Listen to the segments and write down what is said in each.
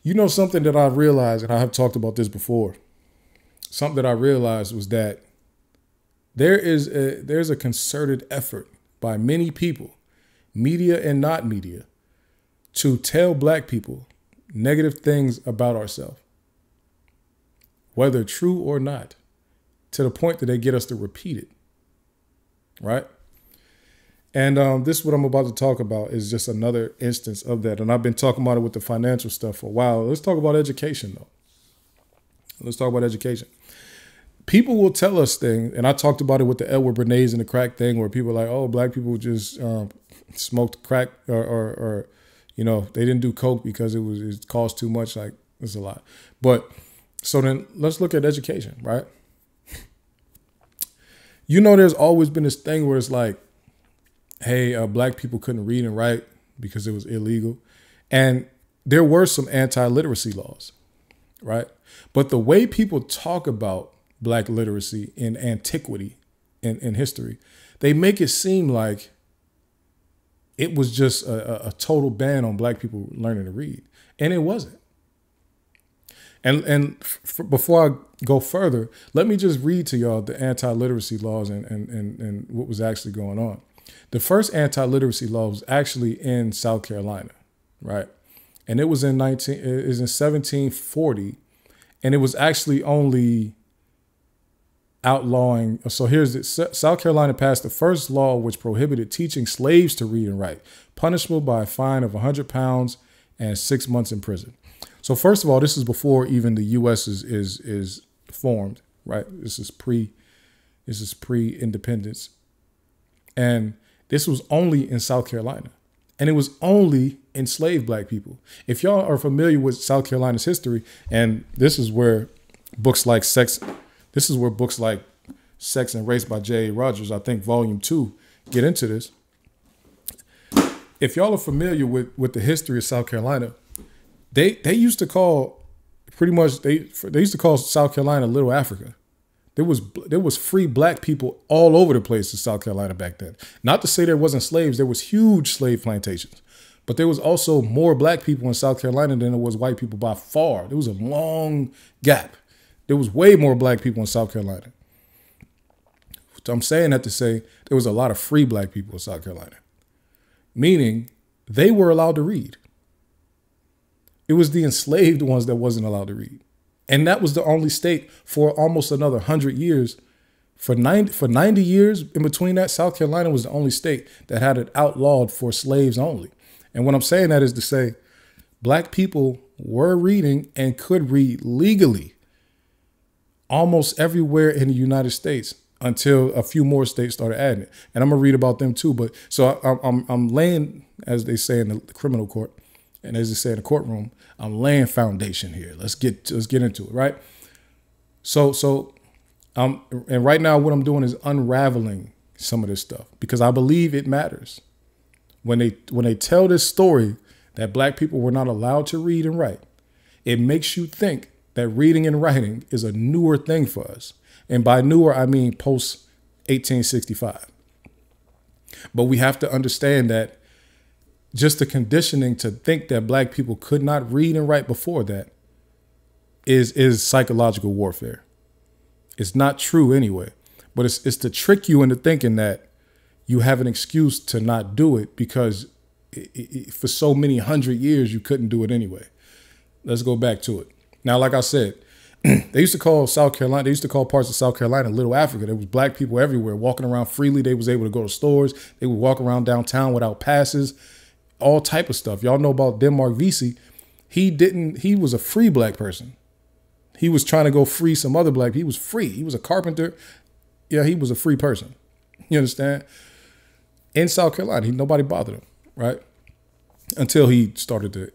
You know, something that I realized, and I have talked about this before, something that I realized was that there's a concerted effort by many people, media and not media, to tell black people negative things about ourselves, whether true or not, to the point that they get us to repeat it, right? And this, what I'm about to talk about, is just another instance of that. And I've been talking about it with the financial stuff for a while. Let's talk about education, though. Let's talk about education. People will tell us things, and I talked about it with the Edward Bernays and the crack thing, where people are like, oh, black people just smoked crack, or you know, they didn't do coke because it cost too much. Like, it's a lot. But so then let's look at education, right? You know, there's always been this thing where it's like, hey, black people couldn't read and write because it was illegal. And there were some anti-literacy laws, right? But the way people talk about black literacy in antiquity, in history, they make it seem like it was just a total ban on black people learning to read. And it wasn't. And before I go further, let me just read to y'all the anti-literacy laws and what was actually going on. The first anti-literacy law was actually in South Carolina, right? And it was in 1740, and it was actually only outlawing. So here's it. South Carolina passed the first law which prohibited teaching slaves to read and write, punishable by a fine of 100 pounds and 6 months in prison. So first of all, this is before even the U.S. is formed, right? This is pre-independence. And this was only in South Carolina. And it was only enslaved black people. If y'all are familiar with South Carolina's history, and this is where books like Sex and Race by J.A. Rogers, I think volume 2, get into this. If y'all are familiar with the history of South Carolina, they used to call they used to call South Carolina Little Africa. There was free black people all over the place in South Carolina back then. Not to say there wasn't slaves. There was huge slave plantations. But there was also more black people in South Carolina than there was white people by far. There was a long gap. There was way more black people in South Carolina. So I'm saying that to say there was a lot of free black people in South Carolina. Meaning they were allowed to read. It was the enslaved ones that wasn't allowed to read. And that was the only state for almost another 100 years. For 90 years in between that, South Carolina was the only state that had it outlawed for slaves only. And what I'm saying that is to say, black people were reading and could read legally almost everywhere in the United States until a few more states started adding it. And I'm gonna read about them too. But so I'm laying, as they say in the criminal court, and as they say in the courtroom, I'm laying foundation here. Let's get into it, right? So and right now what I'm doing is unraveling some of this stuff because I believe it matters. When they tell this story that black people were not allowed to read and write, it makes you think that reading and writing is a newer thing for us. And by newer, I mean post 1865. But we have to understand that just the conditioning to think that black people could not read and write before that is psychological warfare. It's not true anyway, but it's to trick you into thinking that you have an excuse to not do it because for so many 100 years you couldn't do it anyway. Let's go back to it. Now, like I said, they used to call South Carolina, they used to call parts of South Carolina Little Africa. There was black people everywhere walking around freely. They was able to go to stores. They would walk around downtown without passes. All type of stuff. Y'all know about Denmark Vesey. He was a free black person. He was trying to go free some other black. He was free. He was a carpenter. Yeah, he was a free person. You understand? In South Carolina, nobody bothered him, right? Until he started to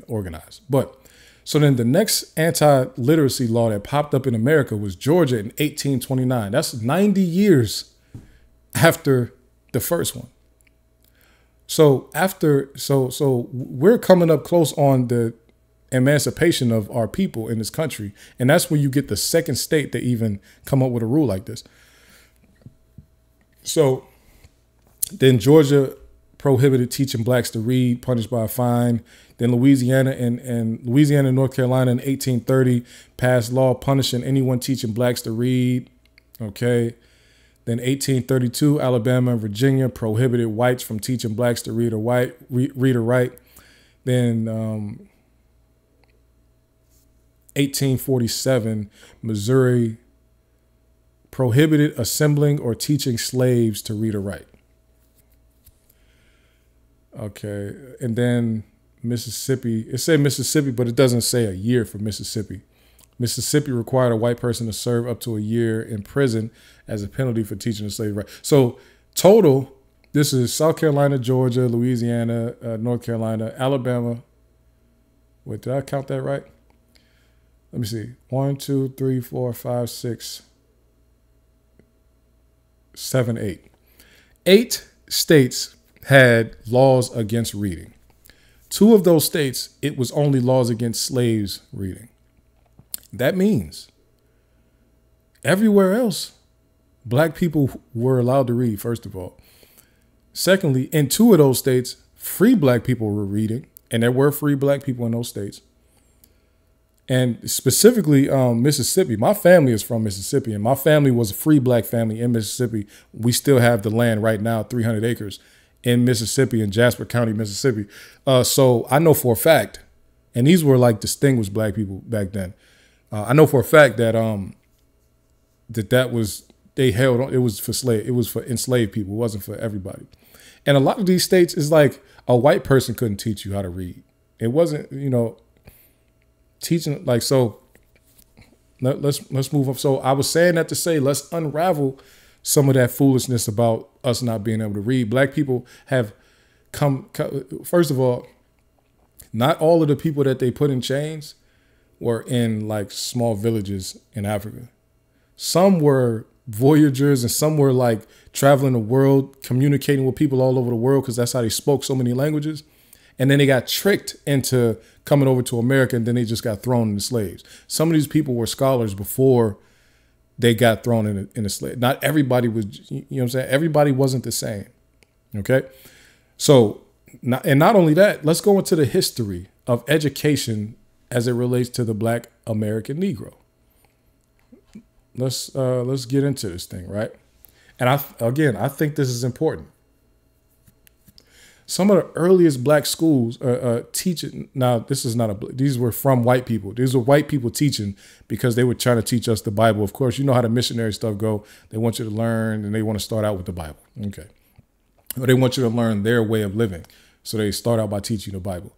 organize. But so then the next anti-literacy law that popped up in America was Georgia in 1829. That's 90 years after the first one. So we're coming up close on the emancipation of our people in this country. And that's when you get the second state to even come up with a rule like this. So then Georgia prohibited teaching blacks to read, punished by a fine. Then Louisiana and North Carolina in 1830 passed law punishing anyone teaching blacks to read. Okay. Then 1832, Alabama and Virginia prohibited whites from teaching blacks to read or write. Then 1847, Missouri prohibited assembling or teaching slaves to read or write. Okay, and then Mississippi, it said Mississippi, but it doesn't say a year for Mississippi. Mississippi required a white person to serve up to a year in prison as a penalty for teaching a slave right. So total, this is South Carolina, Georgia, Louisiana, North Carolina, Alabama. Wait, did I count that right? Let me see. 1, 2, 3, 4, 5, 6, 7, 8. 8 states had laws against reading. 2 of those states, it was only laws against slaves reading. That means everywhere else, black people were allowed to read, first of all. Secondly, in 2 of those states, free black people were reading, and there were free black people in those states. And specifically, Mississippi. My family is from Mississippi, and my family was a free black family in Mississippi. We still have the land right now, 300 acres in Mississippi, in Jasper County, Mississippi. So I know for a fact, and these were like distinguished black people back then. I know for a fact that that was, they held on, it was for enslaved people. It wasn't for everybody. And a lot of these states is like a white person couldn't teach you how to read. It wasn't, teaching like, so let's move up. So I was saying that to say, let's unravel some of that foolishness about us not being able to read. Black people have come, first of all, not all of the people that they put in chains were in like small villages in Africa. Some were voyagers and some were like traveling the world, communicating with people all over the world because that's how they spoke so many languages. And then they got tricked into coming over to America, and then they just got thrown into slaves. Some of these people were scholars before they got thrown in a slave. Not everybody was, you know what I'm saying? Everybody wasn't the same. Okay. So, not only that, let's go into the history of education as it relates to the Black American Negro. Let's get into this thing, right? And I think this is important. Some of the earliest black schools teaching. Now, this is not these were from white people. These were white people teaching because they were trying to teach us the Bible. Of course, you know how the missionary stuff go. They want you to learn, and they want to start out with the Bible. Okay, or they want you to learn their way of living, so they start out by teaching the Bible.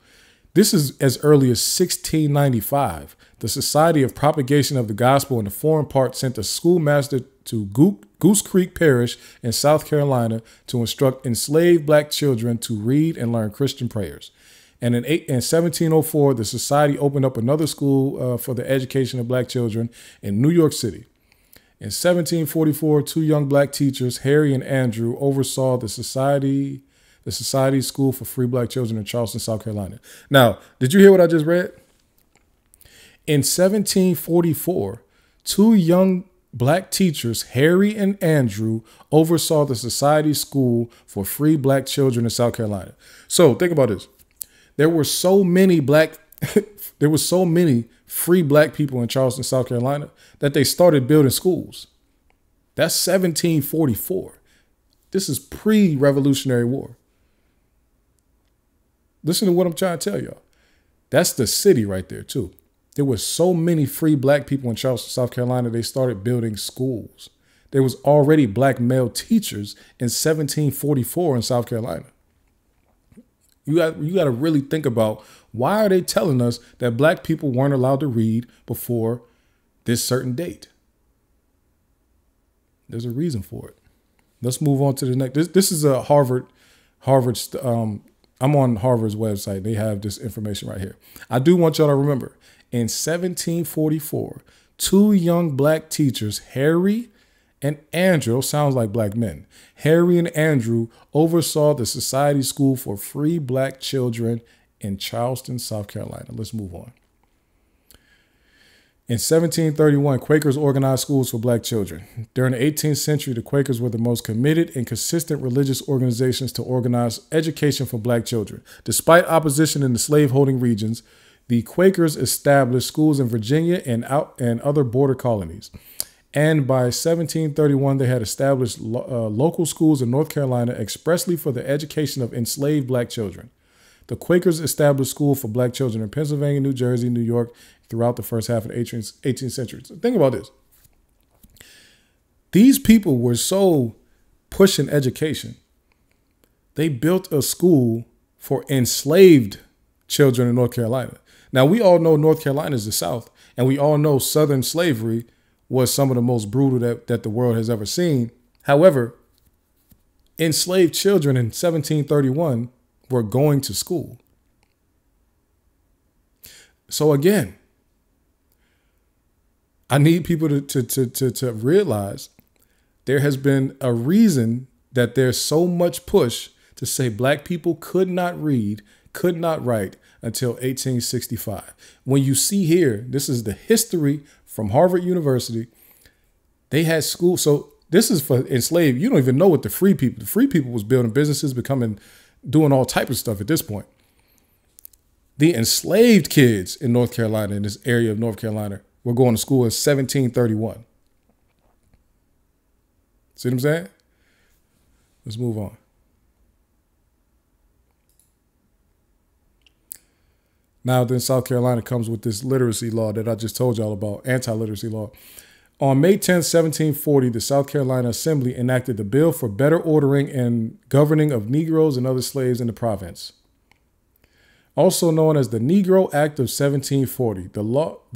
This is as early as 1695. The Society of Propagation of the Gospel in the Foreign Part sent a schoolmaster to Goose Creek Parish in South Carolina to instruct enslaved black children to read and learn Christian prayers. And in 1704, the society opened up another school for the education of black children in New York City. In 1744, 2 young black teachers, Harry and Andrew, oversaw the Society's School for Free Black Children in Charleston, South Carolina. Now, did you hear what I just read? In 1744, 2 young black teachers, Harry and Andrew, oversaw the Society's School for Free Black Children in South Carolina. So think about this. There were so many free black people in Charleston, South Carolina, that they started building schools. That's 1744. This is pre-Revolutionary War. Listen to what I'm trying to tell y'all. That's the city right there, too. There were so many free black people in Charleston, South Carolina, they started building schools. There was already black male teachers in 1744 in South Carolina. You got to really think about, why are they telling us that black people weren't allowed to read before this certain date? There's a reason for it. Let's move on to the next. This is a Harvard. I'm on Harvard's website. They have this information right here. I do want y'all to remember, in 1744, 2 young black teachers, Harry and Andrew, sounds like black men, Harry and Andrew oversaw the Society School for Free Black Children in Charleston, South Carolina. Let's move on. In 1731, Quakers organized schools for black children. During the 18th century, the Quakers were the most committed and consistent religious organizations to organize education for black children. Despite opposition in the slaveholding regions, the Quakers established schools in Virginia and other border colonies. And by 1731, they had established local schools in North Carolina expressly for the education of enslaved black children. The Quakers established schools for black children in Pennsylvania, New Jersey, New York, throughout the first half of the 18th century. So think about this. These people were so pushing education. They built a school for enslaved children in North Carolina. Now, we all know North Carolina is the South, and we all know Southern slavery was some of the most brutal that the world has ever seen. However, enslaved children in 1731 were going to school. So again, I need people to realize there has been a reason that there's so much push to say black people could not read, could not write until 1865. When you see here, this is the history from Harvard University. They had school. So this is for enslaved. You don't even know what the free people was building businesses, doing all type of stuff at this point. The enslaved kids in North Carolina, in this area of North Carolina, were going to school in 1731. See what I'm saying? Let's move on. Now then, South Carolina comes with this literacy law that I just told y'all about, anti-literacy law. On May 10, 1740, the South Carolina Assembly enacted the Bill for Better Ordering and Governing of Negroes and Other Slaves in the Province. Also known as the Negro Act of 1740, the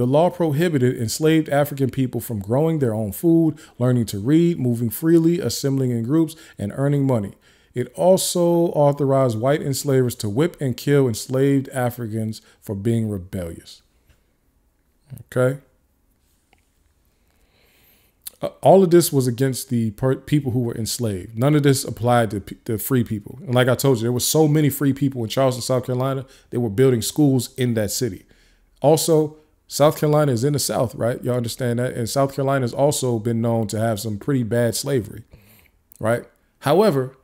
law prohibited enslaved African people from growing their own food, learning to read, moving freely, assembling in groups, and earning money. It also authorized white enslavers to whip and kill enslaved Africans for being rebellious. Okay. All of this was against the people who were enslaved. None of this applied to the free people. And like I told you, there were so many free people in Charleston, South Carolina. They were building schools in that city. Also, South Carolina is in the South, right? Y'all understand that? And South Carolina has also been known to have some pretty bad slavery, right? However,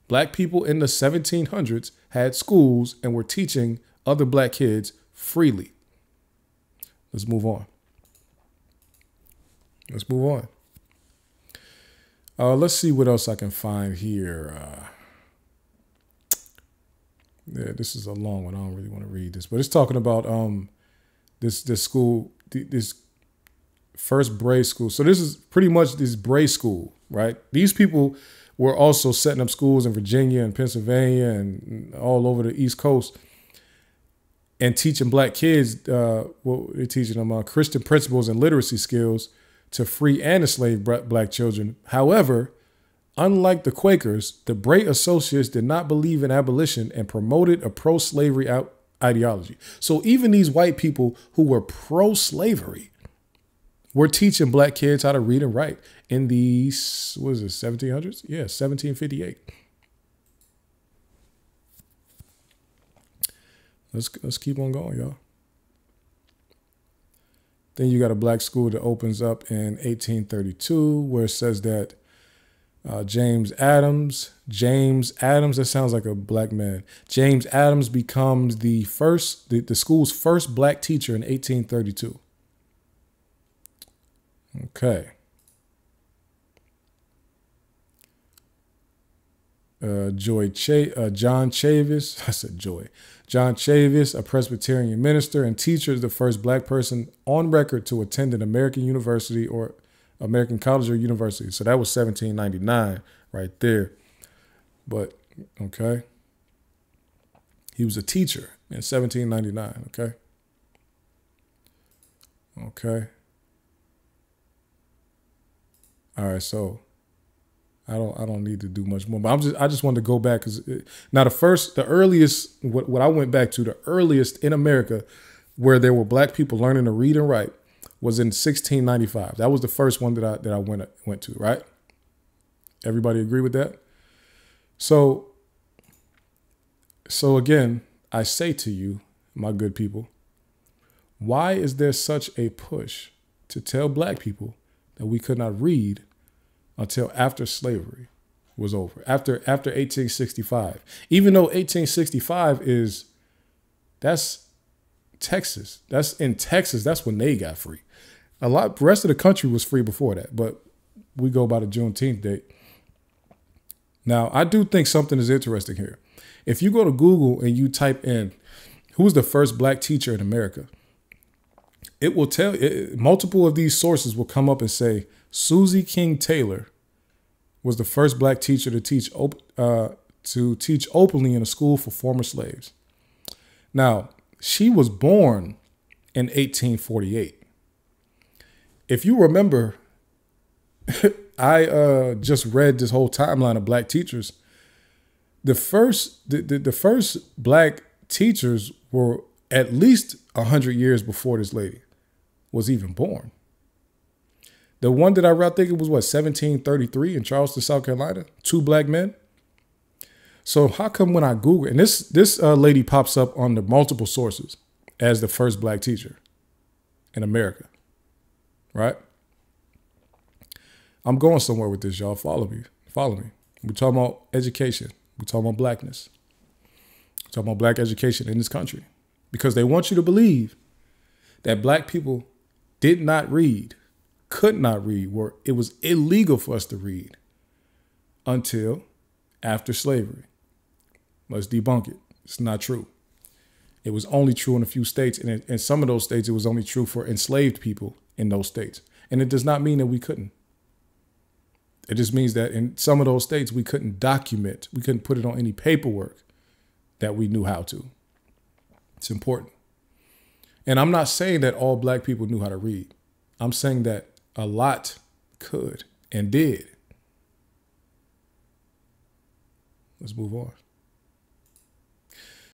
black people in the 1700s had schools and were teaching other black kids freely. Let's move on. Let's move on. Let's see what else I can find here. Yeah, this is a long one. I don't really want to read this, but it's talking about this school, this first Bray school. So this is pretty much this Bray school, right? These people were also setting up schools in Virginia and Pennsylvania and all over the East Coast and teaching black kids, they're teaching them Christian principles and literacy skills to free and enslave black children. However, unlike the Quakers, the Bray Associates did not believe in abolition and promoted a pro-slavery ideology. So even these white people who were pro-slavery were teaching black kids how to read and write in the, 1700s? Yeah, 1758. Let's keep on going, y'all. Then you got a black school that opens up in 1832, where it says that James Adams, that sounds like a black man. James Adams becomes the school's first black teacher in 1832. Okay. John Chavis, I said Joy. John Chavis, a Presbyterian minister and teacher, is the first black person on record to attend an American university or American college or university. So that was 1799 right there. But, okay. He was a teacher in 1799, okay? Okay. All right, so I don't need to do much more, but I just wanted to go back because now the earliest, what I went back to, the earliest in America where there were black people learning to read and write was in 1695. That was the first one that I went to, right? Everybody agree with that? So again, I say to you, my good people, why is there such a push to tell black people that we could not read until after slavery was over, after 1865. Even though 1865 that's Texas. That's in Texas. That's when they got free. The rest of the country was free before that, but we go by the Juneteenth date. Now, I do think something is interesting here. If you go to Google and you type in, who's the first black teacher in America? It will tell, multiple of these sources will come up and say, Susie King Taylor was the first black teacher to teach openly in a school for former slaves. Now, she was born in 1848. If you remember, I just read this whole timeline of black teachers. The first black teachers were at least 100 years before this lady was even born. The one that I read, I think it was 1733 in Charleston, South Carolina, 2 black men. So how come when I Google, and this lady pops up on the multiple sources as the first black teacher in America, right? I'm going somewhere with this, y'all. Follow me. We're talking about education. We're talking about blackness. We're talking about black education in this country because they want you to believe that black people did not read, could not read, where it was illegal for us to read until after slavery. Let's debunk it. It's not true. It was only true in a few states. And in some of those states, it was only true for enslaved people in those states. And it does not mean that we couldn't. It just means that in some of those states, we couldn't document. We couldn't put it on any paperwork that we knew how to. It's important. And I'm not saying that all black people knew how to read. I'm saying that a lot could and did. Let's move on.